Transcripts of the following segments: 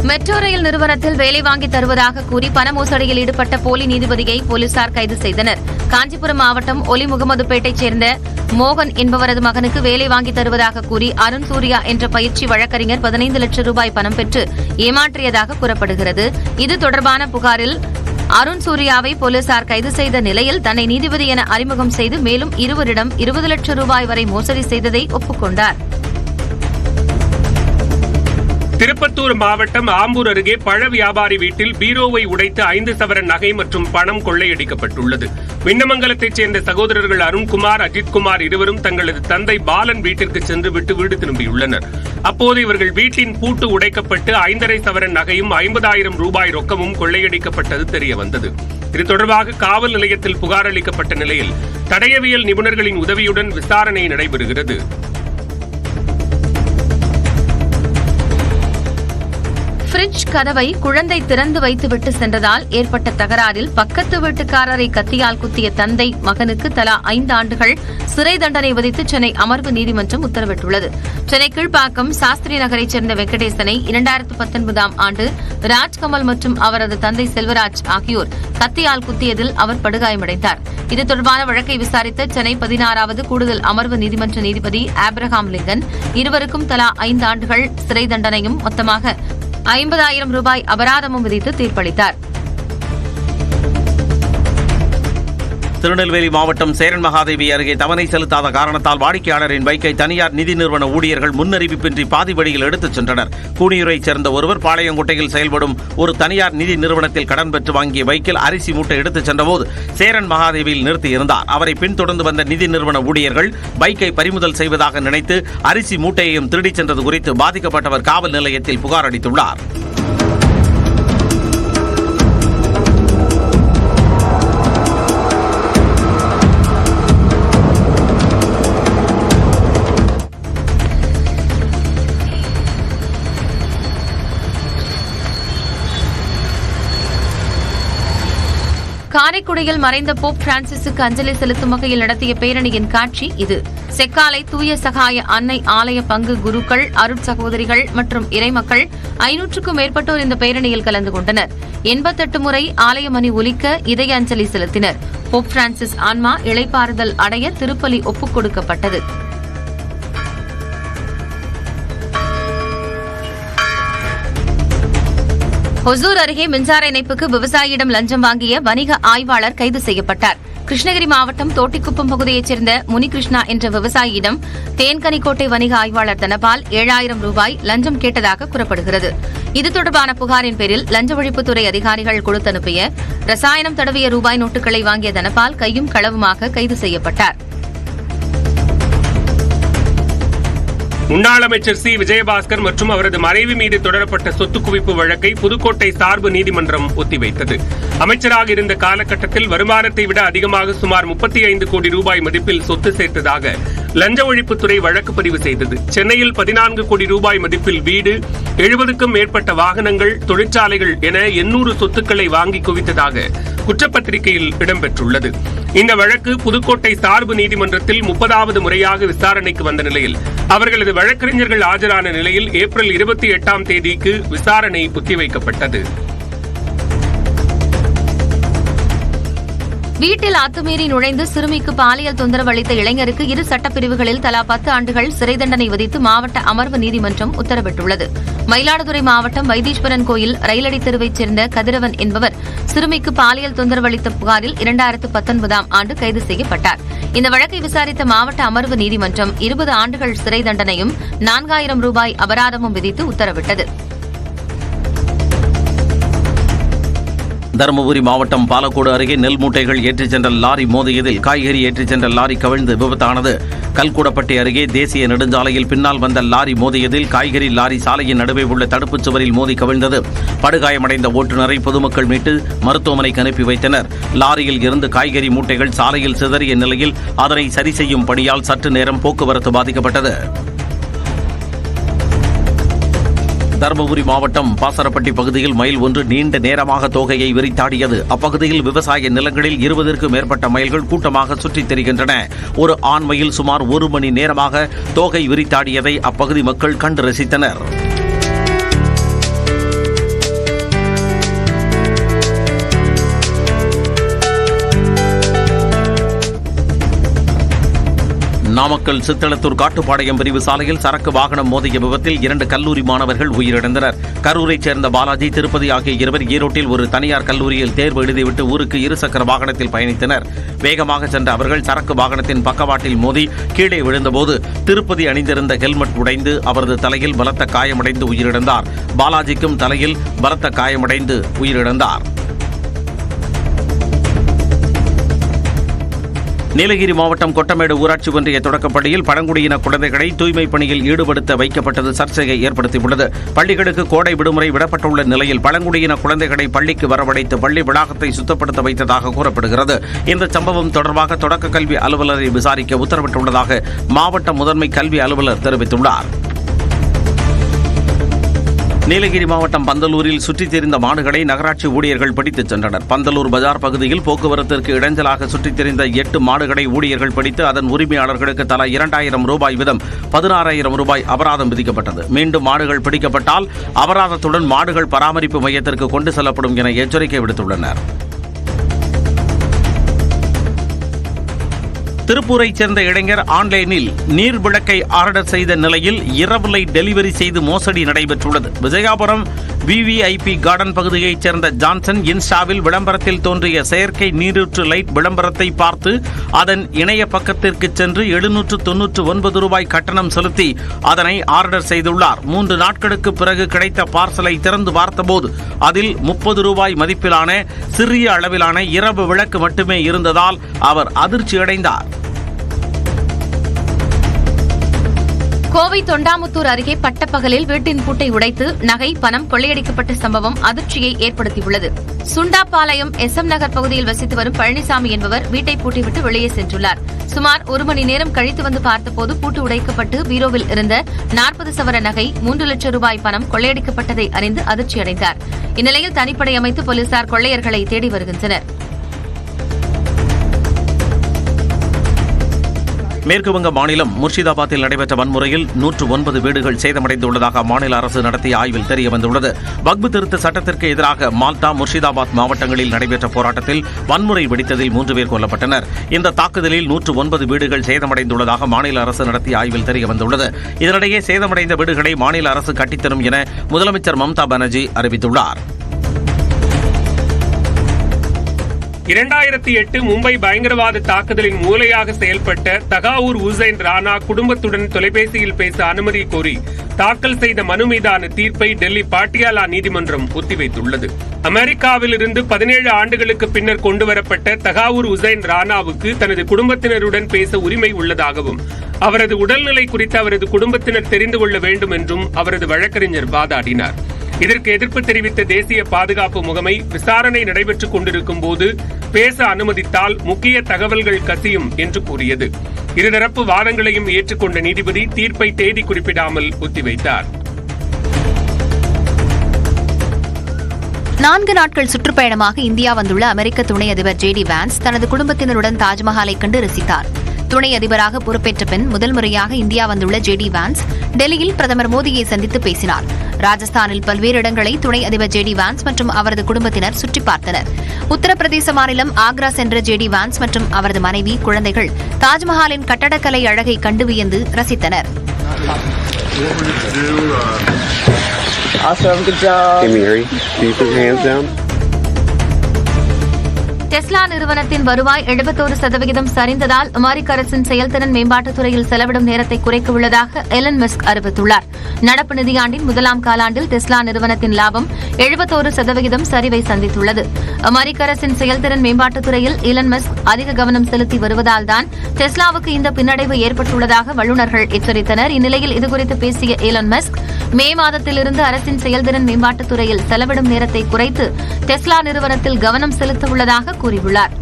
Metro rail நிறுவனத்தில் வேலை வாங்கி தருவதாக கூறி பண மோசடியில் ஈடுபட்ட போலி நீதிபதியை போலீசார் கைது செய்தனர். காஞ்சிபுரம் மாவட்டம் ஒலி முகமதுபேட்டைச் சேர்ந்த மோகன் என்பவரது மகனுக்கு வேலை வாங்கி தருவதாக கூறி அருண் சூர்யா என்ற பயிற்சி வழக்கறிஞர் 15 லட்சம் ரூபாய் பணம் பெற்று ஏமாற்றியதாக கூறப்படுகிறது. இது தொடர்பான புகாரில் அருண் சூர்யாவை போலீசார் கைது செய்த நிலையில் தன்னை நீதிபதி என அறிமுகம் செய்து மேலும் இருவரிடம் 20 லட்சம் ரூபாய் வரை மோசடி செய்ததை ஒப்புக்கொண்டார். திருப்பத்தூர் மாவட்டம் ஆம்பூர் அருகே பழ வியாபாரி வீட்டில் பீரோவை உடைத்து 5 சவரன் நகை மற்றும் பணம் கொள்ளையடிக்கப்பட்டுள்ளது. விண்ணமங்கலத்தைச் சேர்ந்த சகோதரர்கள் அருண்குமார், அஜித்குமார் இருவரும் தங்களது தந்தை பாலன் வீட்டிற்கு சென்றுவிட்டு வீடு திரும்பியுள்ளனர். அப்போது இவர்கள் வீட்டின் பூட்டு உடைக்கப்பட்டு 5.5 சவரன் நகையும் 50,000 ரூபாய் ரொக்கமும் கொள்ளையடிக்கப்பட்டது தெரியவந்தது. இது தொடர்பாக காவல் நிலையத்தில் புகார் அளிக்கப்பட்ட நிலையில் தடயவியல் நிபுணர்களின் உதவியுடன் விசாரணை நடைபெறுகிறது. பிரிட்ஜ் கதவை குழந்தை திறந்து வைத்துவிட்டு சென்றதால் ஏற்பட்ட தகராறில் பக்கத்து வீட்டுக்காரரை கத்தியால் குத்திய தந்தை மகனுக்கு தலா 5 ஆண்டுகள் சிறை தண்டனை விதித்து சென்னை அமர்வு நீதிமன்றம் உத்தரவிட்டுள்ளது. சென்னை கீழ்ப்பாக்கம் சாஸ்திரி நகரைச் சேர்ந்த வெங்கடேசனை 2019ஆம் ஆண்டு ராஜ்கமல் மற்றும் அவரது தந்தை செல்வராஜ் ஆகியோர் கத்தியால் குத்தியதில் அவர் படுகாயமடைந்தார். இது தொடர்பான வழக்கை விசாரித்த சென்னை 16வது கூடுதல் அமர்வு நீதிமன்ற நீதிபதி ஆப்ரஹாம் லிங்கன் இருவருக்கும் தலா 5 ஆண்டுகள் சிறை தண்டனையும் மொத்தமாக 50,000 ரூபாய் அபராதமும் விதித்து தீர்ப்பளித்தார். திருநெல்வேலி மாவட்டம் சேரன் மகாதேவி அருகே தவணை செலுத்தாத காரணத்தால் வாடிக்கையாளரின் பைக்கை தனியார் நிதி நிறுவன ஊழியர்கள் முன்னறிவிப்பின்றி பாதி வழியில் எடுத்துச் சென்றனர். கூனியூரைச் சேர்ந்த ஒருவர் பாளையங்கோட்டையில் செயல்படும் ஒரு தனியார் நிதி நிறுவனத்தில் கடன் பெற்று வாங்கிய பைக்கில் அரிசி மூட்டை எடுத்துச் சென்றபோது சேரன் மகாதேவியில் நிறுத்தியிருந்தார். அவரை பின்தொடர்ந்து வந்த நிதி நிறுவன ஊழியர்கள் பைக்கை பறிமுதல் செய்வதாக நினைத்து அரிசி மூட்டையையும் திருடிச் சென்றது குறித்து பாதிக்கப்பட்டவர் காவல் நிலையத்தில் புகார் அளித்துள்ளார். காரைக்குடியில் மறைந்த போப் பிரான்சிஸுக்கு அஞ்சலி செலுத்தும் வகையில் நடத்திய பேரணியின் காட்சி இது. செக்காலை தூய சகாய அன்னை ஆலய பங்கு குருக்கள், அருட்சகோதரிகள் மற்றும் இறைமக்கள் 500க்கும் மேற்பட்டோர் இந்த பேரணியில் கலந்து கொண்டனர். 88 முறை ஆலய மணி ஒலிக்க இதய அஞ்சலி செலுத்தினர். போப் பிரான்சிஸ் ஆன்மா இளைப்பாறுதல் அடைய திருப்பலி ஒப்புக் கொடுக்கப்பட்டது. ஒசூர் அருகே மின்சார இணைப்புக்கு விவசாயியிடம் லஞ்சம் வாங்கிய வணிக ஆய்வாளர் கைது செய்யப்பட்டார். கிருஷ்ணகிரி மாவட்டம் தோட்டிக்குப்பம் பகுதியைச் சேர்ந்த முனிகிருஷ்ணா என்ற விவசாயியிடம் தேன்கனிக்கோட்டை வணிக ஆய்வாளர் தனபால் 7,000 ரூபாய் லஞ்சம் கேட்டதாக கூறப்படுகிறது. இது தொடர்பான புகாரின் பேரில் லஞ்ச ஒழிப்புத்துறை அதிகாரிகள் கொடுத்தனுப்பிய ரசாயனம் தடவிய ரூபாய் நோட்டுகளை வாங்கிய தனபால் கையும் களவுமாக கைது செய்யப்பட்டார். முன்னாள் அமைச்சர் சி. விஜயபாஸ்கர் மற்றும் அவரது மனைவி மீது தொடரப்பட்ட சொத்து குவிப்பு வழக்கை புதுக்கோட்டை சார்பு நீதிமன்றம் ஒத்திவைத்தது. அமைச்சராக இருந்த காலகட்டத்தில் வருமானத்தை விட அதிகமாக சுமார் 35 கோடி ரூபாய் மதிப்பில் சொத்து சேர்த்ததாக லஞ்ச ஒழிப்புத்துறை வழக்கு பதிவு செய்தது. சென்னையில் 14 கோடி ரூபாய் மதிப்பில் வீடு, 70க்கும் மேற்பட்ட வாகனங்கள், தொழிற்சாலைகள் என 800 சொத்துக்களை வாங்கி குவித்ததாக குற்றப்பத்திரிகையில் இடம்பெற்றுள்ளது. இந்த வழக்கு புதுக்கோட்டை சார்பு நீதிமன்றத்தில் 30வது முறையாக விசாரணைக்கு வந்த நிலையில் அவர்களது வழக்கறிஞர்கள் ஆஜரான நிலையில் ஏப்ரல் 28ஆம் தேதிக்கு விசாரணை ஒத்திவைக்கப்பட்டது. வீட்டில் அத்துமீறி நுழைந்து சிறுமிக்கு பாலியல் தொந்தரவு அளித்த இளைஞருக்கு 2 சட்டப்பிரிவுகளில் தலா 10 ஆண்டுகள் சிறை தண்டனை விதித்து மாவட்ட அமர்வு நீதிமன்றம் உத்தரவிட்டுள்ளது. மயிலாடுதுறை மாவட்டம் வைத்தீஸ்வரன் கோயில் ரயிலடி தெருவைச் சேர்ந்த கதிரவன் என்பவர் சிறுமிக்கு பாலியல் தொந்தரவு அளித்த புகாரில் 2019ஆம் ஆண்டு கைது செய்யப்பட்டார். இந்த வழக்கை விசாரித்த மாவட்ட அமர்வு நீதிமன்றம் 20 ஆண்டுகள் சிறை தண்டனையும் 4,000 ரூபாய் அபராதமும் விதித்து உத்தரவிட்டது. தருமபுரி மாவட்டம் பாலக்கோடு அருகே நெல் மூட்டைகள் ஏற்றிச் சென்ற லாரி மோதியதில் காய்கறி ஏற்றிச் சென்ற லாரி கவிழ்ந்து விபத்தானது. கல்குடப்பட்டி அருகே தேசிய நெடுஞ்சாலையில் பின்னால் வந்த லாரி மோதியதில் காய்கறி லாரி சாலையின் நடுவே உள்ள தடுப்புச் சுவரில் மோதி கவிழ்ந்தது. படுகாயமடைந்த ஓட்டுநரை பொதுமக்கள் மீட்டு மருத்துவமனைக்கு அனுப்பி வைத்தனர். லாரியில் இருந்து காய்கறி மூட்டைகள் சாலையில் சிதறிய நிலையில் அதனை சரி செய்யும் பணியால் சற்று நேரம் போக்குவரத்து பாதிக்கப்பட்டது. தருமபுரி மாவட்டம் பாசரப்பட்டி பகுதியில் மயில் ஒன்று நீண்ட நேரமாக தோகையை விரித்தாடியது. அப்பகுதியில் விவசாய நிலங்களில் 20க்கும் மேற்பட்ட மயில்கள் கூட்டமாக சுற்றித் திரிகின்றன. ஒரு ஆண் மயில் சுமார் 1 மணி நேரமாக தோகை விரித்தாடியதை அப்பகுதி மக்கள் கண்டு ரசித்தனர். நாமக்கல் சித்தளத்தூர் காட்டுப்பாளையம் பிரிவு சாலையில் சரக்கு வாகனம் மோதிய விபத்தில் 2 கல்லூரி மாணவர்கள் உயிரிழந்தனர். கரூரைச் சேர்ந்த பாலாஜி, திருப்பதி ஆகிய இருவர் ஈரோட்டில் ஒரு தனியார் கல்லூரியில் தேர்வு எழுதிவிட்டு ஊருக்கு இருசக்கர வாகனத்தில் பயணித்தனர். வேகமாக சென்ற அவர்கள் சரக்கு வாகனத்தின் பக்கவாட்டில் மோதி கீழே விழுந்தபோது திருப்பதி அணிந்திருந்த ஹெல்மெட் உடைந்து அவரது தலையில் பலத்த காயமடைந்து உயிரிழந்தார். பாலாஜிக்கும் தலையில் பலத்த காயமடைந்து உயிரிழந்தார். நீலகிரி மாவட்டம் கொட்டமேடு ஊராட்சி ஒன்றிய தொடக்கப்பள்ளியில் பழங்குடியின குழந்தைகளை தூய்மைப் பணியில் ஈடுபடுத்த வைக்கப்பட்டது சர்ச்சையை ஏற்படுத்தியுள்ளது. பள்ளிகளுக்கு கோடை விடுமுறை விடப்பட்டுள்ள நிலையில் பழங்குடியின குழந்தைகளை பள்ளிக்கு வரவழைத்து பள்ளி வளாகத்தை சுத்தப்படுத்த வைத்ததாக கூறப்படுகிறது. இந்த சம்பவம் தொடர்பாக தொடக்க கல்வி அலுவலரை விசாரிக்க உத்தரவிட்டுள்ளதாக மாவட்ட முதன்மை கல்வி அலுவலர் தெரிவித்துள்ளார். நீலகிரி மாவட்டம் பந்தலூரில் சுற்றித் திரிந்த மாடுகளை நகராட்சி ஊழியர்கள் பிடித்துச் சென்றனர். பந்தலூர் பஜார் பகுதியில் போக்குவரத்திற்கு இடைஞ்சலாக சுற்றித் திரிந்த 8 மாடுகளை ஊழியர்கள் பிடித்து அதன் உரிமையாளர்களுக்கு தலா 2000 ரூபாய் வீதம் 16,000 ரூபாய் அபராதம் விதிக்கப்பட்டது. மீண்டும் மாடுகள் பிடிக்கப்பட்டால் அபராதத்துடன் மாடுகள் பராமரிப்பு மையத்திற்கு கொண்டு செல்லப்படும் என எச்சரிக்கை விடுத்துள்ளனர். திருப்பூரைச் சேர்ந்த இளைஞர் ஆன்லைனில் நீர் விளக்கை ஆர்டர் செய்த நிலையில் இரவு லைட் டெலிவரி செய்து மோசடி நடைபெற்றுள்ளது. விஜயாபுரம் விவிஐபி கார்டன் பகுதியைச் சேர்ந்த ஜான்சன் இன்ஸ்டாவில் விளம்பரத்தில் தோன்றிய செயற்கை நீரூற்று லைட் விளம்பரத்தை பார்த்து அதன் இணைய பக்கத்திற்கு சென்று 799 ரூபாய் கட்டணம் செலுத்தி அதனை ஆர்டர் செய்துள்ளார். 3 நாட்களுக்கு பிறகு கிடைத்த பார்சலை திறந்து பார்த்தபோது அதில் 30 ரூபாய் மதிப்பிலான சிறிய அளவிலான இரவு விளக்கு மட்டுமே இருந்ததால் அவர் அதிர்ச்சியடைந்தார். கோவை தொண்டாமுத்தூர் அருகே பட்டப்பகலில் வீட்டின் பூட்டை உடைத்து நகை, பணம் கொள்ளையடிக்கப்பட்ட சம்பவம் அதிர்ச்சியை ஏற்படுத்தியுள்ளது. சுண்டாபாளையம் SM நகர் பகுதியில் வசித்து வரும் பழனிசாமி என்பவர் வீட்டை பூட்டிவிட்டு வெளியே சென்றுள்ளார். சுமார் 1 மணி நேரம் கழித்து வந்து பார்த்தபோது பூட்டு உடைக்கப்பட்டு பீரோவில் இருந்த 40 சவர நகை, 3 லட்சம் ரூபாய் பணம் கொள்ளையடிக்கப்பட்டதை அறிந்து அதிர்ச்சியடைந்தார். இந்நிலையில் தனிப்படை அமைத்து போலீசார் கொள்ளையர்களை தேடி வருகின்றனர். மேற்குவங்க மாநிலம் முர்ஷிதாபாத்தில் நடைபெற்ற வன்முறையில் 109 வீடுகள் சேதமடைந்துள்ளதாக அம்மாநில அரசு நடத்திய ஆய்வில் தெரியவந்துள்ளது. வக்பு திருத்த சட்டத்திற்கு எதிராக மால்டா, முர்ஷிதாபாத் மாவட்டங்களில் நடைபெற்ற போராட்டத்தில் வன்முறை வெடித்ததில் 3 பேர் கொல்லப்பட்டனர். இந்த தாக்குதலில் 109 வீடுகள் சேதமடைந்துள்ளதாக மாநில அரசு நடத்திய ஆய்வில் தெரியவந்துள்ளது. இதனிடையே சேதமடைந்த வீடுகளை மாநில அரசு கட்டித்தரும் என முதலமைச்சர் மம்தா பானர்ஜி அறிவித்துள்ளார். 2008 மும்பை பயங்கரவாத தாக்குதலின் மூளையாக செயல்பட்ட தகாவூர் உசைன் ராணா குடும்பத்துடன் தொலைபேசியில் பேச அனுமதி கோரி தாக்கல் செய்த மனு மீதான தீர்ப்பை டெல்லி பாட்டியாலா நீதிமன்றம் ஒத்திவைத்துள்ளது. அமெரிக்காவில் இருந்து 17 ஆண்டுகளுக்கு பின்னர் கொண்டுவரப்பட்ட தகாவூர் உசைன் ராணாவுக்கு தனது குடும்பத்தினருடன் பேச உரிமை உள்ளதாகவும் அவரது உடல்நிலை குறித்து அவரது குடும்பத்தினர் தெரிந்து கொள்ள வேண்டும் என்றும் அவரது வழக்கறிஞர் வாதாடினார். இதற்கு எதிர்ப்பு தெரிவித்த தேசிய பாதுகாப்பு முகமை விசாரணை நடைபெற்றுக் கொண்டிருக்கும் போது பேச அனுமதித்தால் முக்கிய தகவல்கள் கசியும் என்று கூறியது. இருதரப்பு வாதங்களையும் ஏற்றுக்கொண்ட நீதிபதி தீர்ப்பை தேதி குறிப்பிடாமல் ஒத்திவைத்தார். 4 நாட்கள் சுற்றுப்பயணமாக இந்தியா வந்துள்ள அமெரிக்க துணை அதிபர் JD வான்ஸ் தனது குடும்பத்தினருடன் தாஜ்மஹாலை கண்டு ரசித்தார். துணை அதிபராக பொறுப்பேற்ற பின் முதல் முறையாக இந்தியா வந்துள்ள JD வான்ஸ் டெல்லியில் பிரதமர் மோடியை சந்தித்து பேசினார். ராஜஸ்தானில் பல்வேறு இடங்களை துணை அதிபர் JD வான்ஸ் மற்றும் அவரது குடும்பத்தினர் சுற்றி பார்த்தனர். உத்தரப்பிரதேச மாநிலம் ஆக்ரா சென்ற JD வான்ஸ் மற்றும் அவரது மனைவி, குழந்தைகள் தாஜ்மஹாலின் கட்டடக்கலை அழகை கண்டு வியந்து ரசித்தனர். Awesome, good job. Hey Mary, can you put your hands down? Tesla நிறுவனத்தின் வருவாய் 71% சரிந்ததால் அமெரிக்க அரசின் செயல்திறன் மேம்பாட்டுத் துறையில் செலவிடும் நேரத்தை குறைக்க உள்ளதாக எலன் மஸ்க் அறிவித்துள்ளார். நடப்பு நிதியாண்டின் முதலாம் காலாண்டில் டெஸ்லா நிறுவனத்தின் லாபம் 71% சரிவை சந்தித்துள்ளது. அமெரிக்க அரசின் செயல்திறன் மேம்பாட்டுத் துறையில் எலன் மஸ்க் அதிக கவனம் செலுத்தி வருவதால்தான் டெஸ்லாவுக்கு இந்த பின்னடைவு ஏற்பட்டுள்ளதாக வல்லுநர்கள் எச்சரித்தனர். இந்நிலையில் இதுகுறித்து பேசிய எலன் மஸ்க், மே மாதத்திலிருந்து அரசின் செயல்திறன் மேம்பாட்டுத் துறையில் செலவிடும் நேரத்தை குறைத்து டெஸ்லா நிறுவனத்தில் கவனம் செலுத்த உள்ளதாக கூறியுள்ளார்.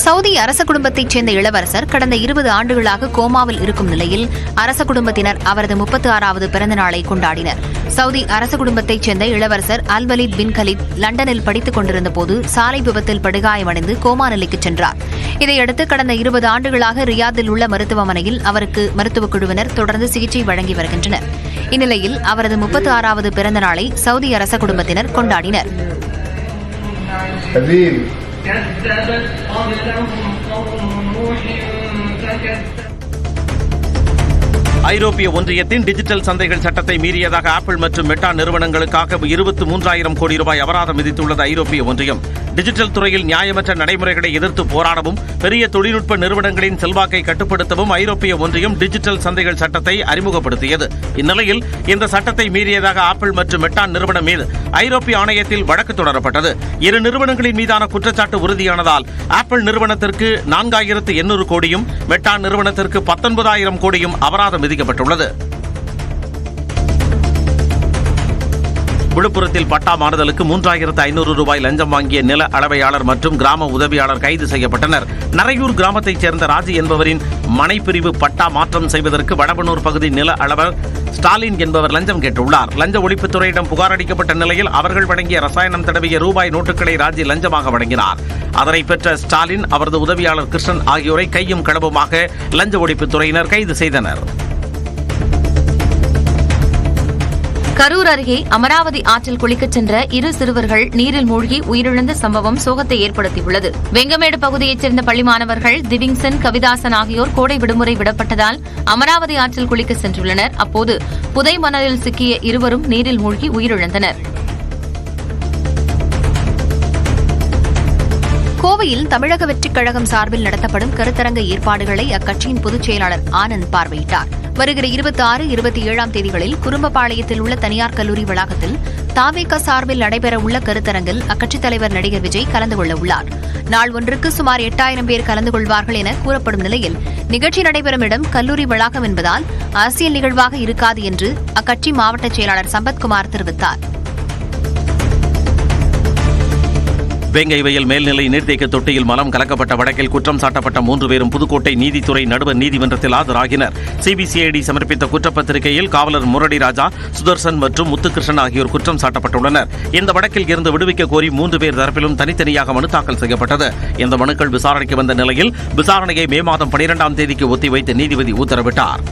சவுதி அரச குடும்பத்தைச் சேர்ந்த இளவரசர் கடந்த 20 ஆண்டுகளாக கோமாவில் இருக்கும் நிலையில் அரச குடும்பத்தினர் அவரது 36வது பிறந்த நாளை கொண்டாடினர். சவுதி அரச குடும்பத்தைச் சேர்ந்த இளவரசர் அல்வலித் பின் கலீத் லண்டனில் படித்துக் கொண்டிருந்த போது சாலை விபத்தில் படுகாயமடைந்து கோமா நிலைக்கு சென்றார். இதையடுத்து கடந்த 20 ஆண்டுகளாக ரியாதில் உள்ள மருத்துவமனையில் அவருக்கு மருத்துவக் குழுவினர் தொடர்ந்து சிகிச்சை வழங்கி வருகின்றனர். இந்நிலையில் அவரது 36வது பிறந்த நாளை சவுதி அரச குடும்பத்தினர் கொண்டாடினர். كذبت قبلهم قوم نوح فكذب. ஐரோப்பிய ஒன்றியத்தின் டிஜிட்டல் சந்தைகள் சட்டத்தை மீறியதாக ஆப்பிள் மற்றும் மெட்டா நிறுவனங்களுக்காக 23,000 கோடி ரூபாய் அபராதம் விதித்துள்ளது ஐரோப்பிய ஒன்றியம். டிஜிட்டல் துறையில் நியாயமற்ற நடைமுறைகளை எதிர்த்து போராடவும் பெரிய தொழில்நுட்ப நிறுவனங்களின் செல்வாக்கை கட்டுப்படுத்தவும் ஐரோப்பிய ஒன்றியம் டிஜிட்டல் சந்தைகள் சட்டத்தை அறிமுகப்படுத்தியது. இந்நிலையில் இந்த சட்டத்தை மீறியதாக ஆப்பிள் மற்றும் மெட்டா நிறுவனம் மீது ஐரோப்பிய ஆணையத்தில் வழக்கு தொடரப்பட்டது. இரு நிறுவனங்களின் மீதான குற்றச்சாட்டு உறுதியானதால் ஆப்பிள் நிறுவனத்திற்கு 4,800 கோடியும் மெட்டா நிறுவனத்திற்கு 19,000 கோடியும் அபராதம் விதிக்கப்பட்டுள்ளது. விழுப்புரத்தில் பட்டா மாறுதலுக்கு 3,500 ரூபாய் லஞ்சம் வாங்கிய நில அளவையாளர் மற்றும் கிராம உதவியாளர் கைது செய்யப்பட்டனர். நரையூர் கிராமத்தைச் சேர்ந்த ராஜி என்பவரின் மனைப்பிரிவு பட்டா மாற்றம் செய்வதற்கு வடபனூர் பகுதி நில அளவர் ஸ்டாலின் என்பவர் லஞ்சம் கேட்டுள்ளார். லஞ்ச ஒழிப்புத்துறையிடம் புகார் அளிக்கப்பட்ட நிலையில் அவர்கள் வழங்கிய ரசாயனம் தடவிய ரூபாய் நோட்டுகளை ராஜி லஞ்சமாக வழங்கினார். அதனை பெற்ற ஸ்டாலின், அவரது உதவியாளர் கிருஷ்ணன் ஆகியோரை கையும் களவுமாக லஞ்ச ஒழிப்புத்துறையினர் கைது செய்தனர். கரூர் அருகே அமராவதி ஆற்றில் குளிக்கச் சென்ற இரு சிறுவர்கள் நீரில் மூழ்கி உயிரிழந்த சம்பவம் சோகத்தை ஏற்படுத்தியுள்ளது. வெங்கமேடு பகுதியைச் சேர்ந்த பள்ளி மாணவர்கள் திவிங்சன், கவிதாசன் ஆகியோர் கோடை விடுமுறை விடப்பட்டதால் அமராவதி ஆற்றில் குளிக்க சென்றுள்ளனர். அப்போது புதை மணலில் சிக்கிய இருவரும் நீரில் மூழ்கி உயிரிழந்தனர். கோவையில் தமிழக வெற்றிக் கழகம் சார்பில் நடத்தப்படும் கருத்தரங்க ஏற்பாடுகளை அக்கட்சியின் பொதுச் செயலாளர் ஆனந்த் பார்வையிட்டார். வருகிற 26, 27 தேதிகளில் குறும்பபாளையத்தில் உள்ள தனியார் கல்லூரி வளாகத்தில் தாவேக சார்பில் நடைபெறவுள்ள கருத்தரங்கில் அக்கட்சித் தலைவர் நடிகர் விஜய் கலந்து கொள்ள உள்ளார். நாள் ஒன்றுக்கு சுமார் 8,000 பேர் கலந்து கொள்வார்கள் என கூறப்படும் நிலையில் நிகழ்ச்சி நடைபெறும் இடம் கல்லூரி வளாகம் என்பதால் அரசியல் நிகழ்வாக இருக்காது என்று அக்கட்சி மாவட்ட செயலாளர் சம்பத்குமார் தெரிவித்தார். வேங்கை வயல் மேல்நிலை நீர்த்தேக்க தொட்டியில் மலம் கலக்கப்பட்ட வழக்கில் குற்றம் சாட்டப்பட்ட 3 பேரும் புதுக்கோட்டை நீதித்துறை நடுவர் நீதிமன்றத்தில் ஆஜராகினர். சிபிசிஐடி சமர்ப்பித்த குற்றப்பத்திரிகையில் காவலர் முரளி ராஜா, சுதர்சன் மற்றும் முத்துகிருஷ்ணன் ஆகியோர் குற்றம் சாட்டப்பட்டுள்ளனர். இந்த வழக்கில் இருந்து விடுவிக்க கோரி 3 பேர் தரப்பிலும் தனித்தனியாக மனு தாக்கல் செய்யப்பட்டது. இந்த மனுக்கள் விசாரணைக்கு வந்த நிலையில் விசாரணையை மே மாதம் 12ஆம் தேதிக்கு ஒத்திவைத்து நீதிபதி உத்தரவிட்டார்.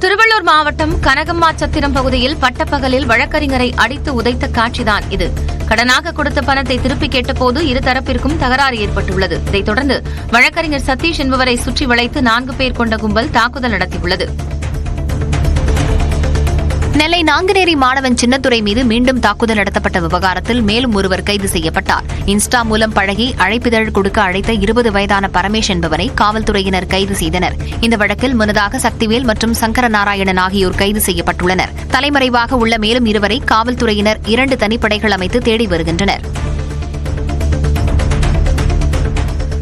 திருவள்ளூர் மாவட்டம் கனகம்மா சத்திரம் பகுதியில் பட்டப்பகலில் வழக்கறிஞரை அடித்து உதைத்த காட்சிதான் இது. கடனாக கொடுத்த பணத்தை திருப்பி கேட்டபோது இருதரப்பிற்கும் தகராறு ஏற்பட்டுள்ளது. இதைத் தொடர்ந்து வழக்கறிஞர் சதீஷ் என்பவரை சுற்றி வளைத்து 4 பேர் கொண்ட கும்பல் தாக்குதல் நடத்தியுள்ளது. நெல்லை நாங்குநேரி மாணவன் சின்னத்துரை மீது மீண்டும் தாக்குதல் நடத்தப்பட்ட விவகாரத்தில் மேலும் ஒருவர் கைது செய்யப்பட்டார். இன்ஸ்டா மூலம் பழகி அழைப்பிதழ் கொடுக்க அழைத்த 20 வயதான பரமேஷ் என்பவரை காவல்துறையினர் கைது செய்தனர். இந்த வழக்கில் முன்னதாக சக்திவேல் மற்றும் சங்கரநாராயணன் ஆகியோர் கைது செய்யப்பட்டுள்ளனர். தலைமறைவாக உள்ள மேலும் 2 காவல்துறையினர் 2 தனிப்படைகள் அமைத்து தேடி வருகின்றனர்.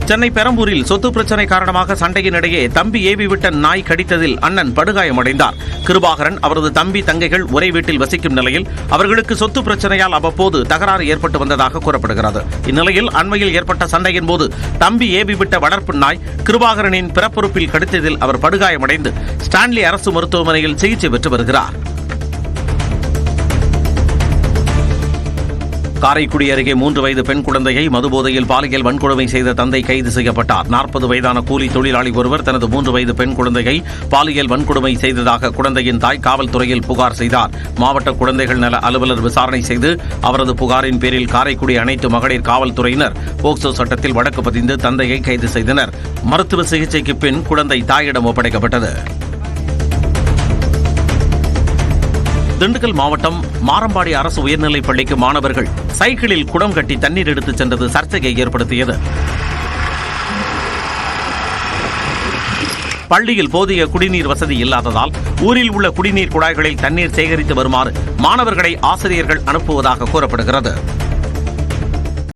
சென்னை பெரம்பூரில் சொத்து பிரச்சினை காரணமாக சண்டையினிடையே தம்பி ஏவி விட்ட நாய் கடித்ததில் அண்ணன் படுகாயமடைந்தார். கிருபாகரன், அவரது தம்பி, தங்கைகள் ஒரே வீட்டில் வசிக்கும் நிலையில் அவர்களுக்கு சொத்து பிரச்சனையால் அவ்வப்போது தகராறு ஏற்பட்டு வந்ததாக கூறப்படுகிறது. இந்நிலையில் அண்மையில் ஏற்பட்ட சண்டையின் போது தம்பி ஏவி விட்ட வளர்ப்பு நாய் கிருபாகரனின் பிறப்புறுப்பில் கடித்ததில் அவர் படுகாயமடைந்து ஸ்டான்லி அரசு மருத்துவமனையில் சிகிச்சை பெற்று வருகிறார். காரைக்குடி அருகே 3 வயது பெண் குழந்தையை மதுபோதையில் பாலியல் வன்கொடுமை செய்த தந்தை கைது செய்யப்பட்டார். 40 வயதான கூலி தொழிலாளி ஒருவர் தனது 3 வயது பெண் குழந்தையை பாலியல் வன்கொடுமை செய்ததாக குழந்தையின் தாய் காவல்துறையில் புகார் செய்தார். மாவட்ட குழந்தைகள் நல அலுவலர் விசாரணை செய்து அவரது புகாரின் பேரில் காரைக்குடி அனைத்து மகளிர் காவல்துறையினர் போக்சோ சட்டத்தில் வழக்கு பதிந்து தந்தையை கைது செய்தனர். மருத்துவ சிகிச்சைக்கு பின் குழந்தை தாயிடம் ஒப்படைக்கப்பட்டது. திண்டுக்கல் மாவட்டம் மாரம்பாடி அரசு உயர்நிலைப் பள்ளிக்கு மாணவர்கள் சைக்கிளில் குடம் கட்டி தண்ணீர் எடுத்துச் சென்றது சர்ச்சையை ஏற்படுத்தியது. பள்ளியில் போதிய குடிநீர் வசதி இல்லாததால் ஊரில் உள்ள குடிநீர் குழாய்களில் தண்ணீர் சேகரித்து வருமாறு மாணவர்களை ஆசிரியர்கள் அனுப்புவதாக கூறப்படுகிறது.